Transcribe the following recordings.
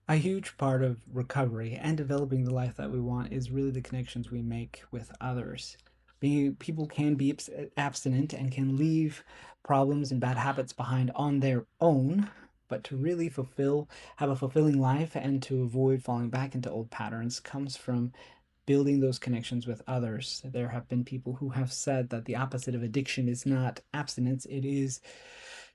A huge part of recovery and developing the life that we want is really the connections we make with others. People can be abstinent and can leave problems and bad habits behind on their own, but to really have a fulfilling life and to avoid falling back into old patterns comes from building those connections with others. There have been people who have said that the opposite of addiction is not abstinence, it is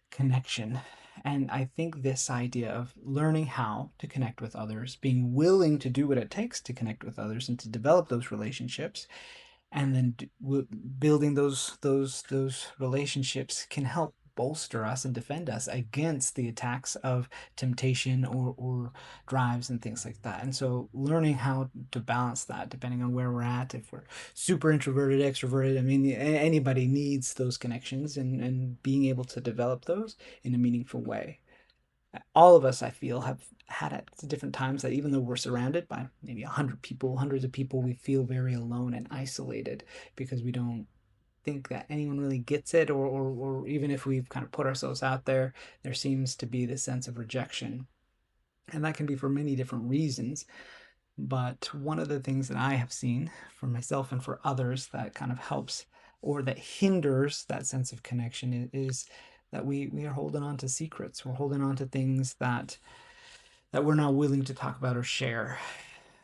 connection. And I think this idea of learning how to connect with others, being willing to do what it takes to connect with others and to develop those relationships, and then building those relationships can help bolster us and defend us against the attacks of temptation or drives and things like that. And so learning how to balance that depending on where we're at, if we're super introverted, extroverted, I mean anybody needs those connections, and being able to develop those in a meaningful way. All of us, I feel, have had at different times that even though we're surrounded by maybe 100 people, hundreds of people, we feel very alone and isolated because we don't think that anyone really gets it, or even if we've kind of put ourselves out there, there seems to be this sense of rejection. And that can be for many different reasons. But one of the things that I have seen for myself and for others that kind of helps or that hinders that sense of connection is that we are holding on to secrets. We're holding on to things that we're not willing to talk about or share.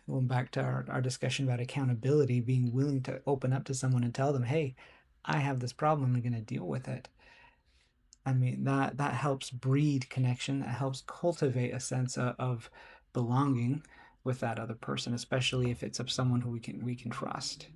Going back to our discussion about accountability, being willing to open up to someone and tell them, hey, I have this problem, I'm going to deal with it. I mean, that helps breed connection, that helps cultivate a sense of belonging with that other person, especially if it's of someone who we can trust.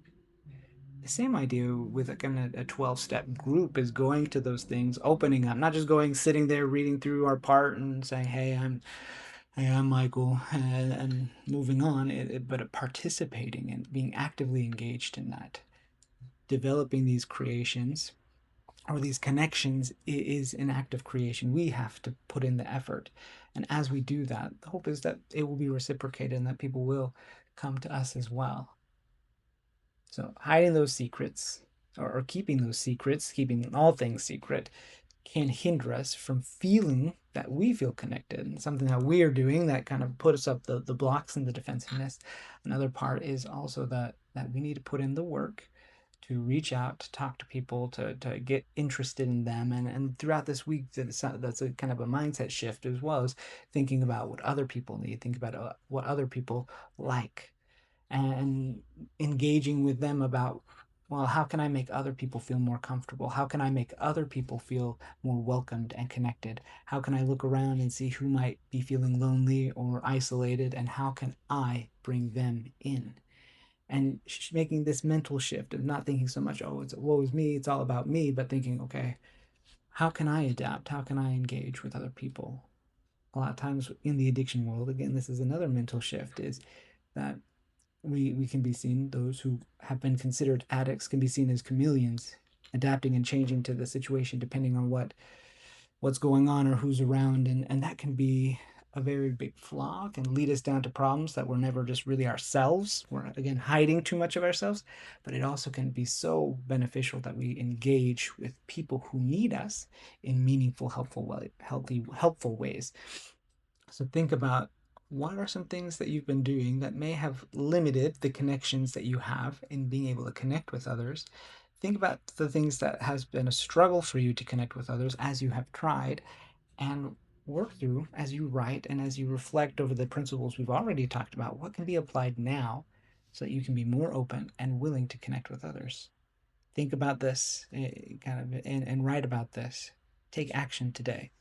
The same idea with a kind of a 12-step group is going to those things, opening up, not just going sitting there reading through our part and saying, hey, I'm Michael, and moving on, but participating and being actively engaged in that, developing these creations or these connections is an act of creation. We have to put in the effort. And as we do that, the hope is that it will be reciprocated and that people will come to us as well. So hiding those secrets or keeping those secrets, keeping all things secret, can hinder us from feeling that we feel connected and something that we are doing that kind of puts up the blocks and the defensiveness. Another part is also that we need to put in the work to reach out, to talk to people, to get interested in them. And throughout this week, that's a kind of a mindset shift as well as thinking about what other people need, think about what other people like, and engaging with them about, well, how can I make other people feel more comfortable? How can I make other people feel more welcomed and connected? How can I look around and see who might be feeling lonely or isolated, and how can I bring them in? And making this mental shift of not thinking so much, oh, it's woe is me, it's all about me, but thinking, okay, how can I adapt? How can I engage with other people? A lot of times in the addiction world, again, this is another mental shift, is that we can be seen, those who have been considered addicts can be seen as chameleons, adapting and changing to the situation depending on what's going on or who's around, and that can be a very big flaw, can lead us down to problems that we're never just really ourselves. We're again hiding too much of ourselves, but it also can be so beneficial that we engage with people who need us in meaningful, helpful ways. So think about, what are some things that you've been doing that may have limited the connections that you have in being able to connect with others. Think about the things that has been a struggle for you to connect with others as you have tried, and work through as you write and as you reflect over the principles we've already talked about, what can be applied now so that you can be more open and willing to connect with others. Think about this, kind of, and write about this. Take action today.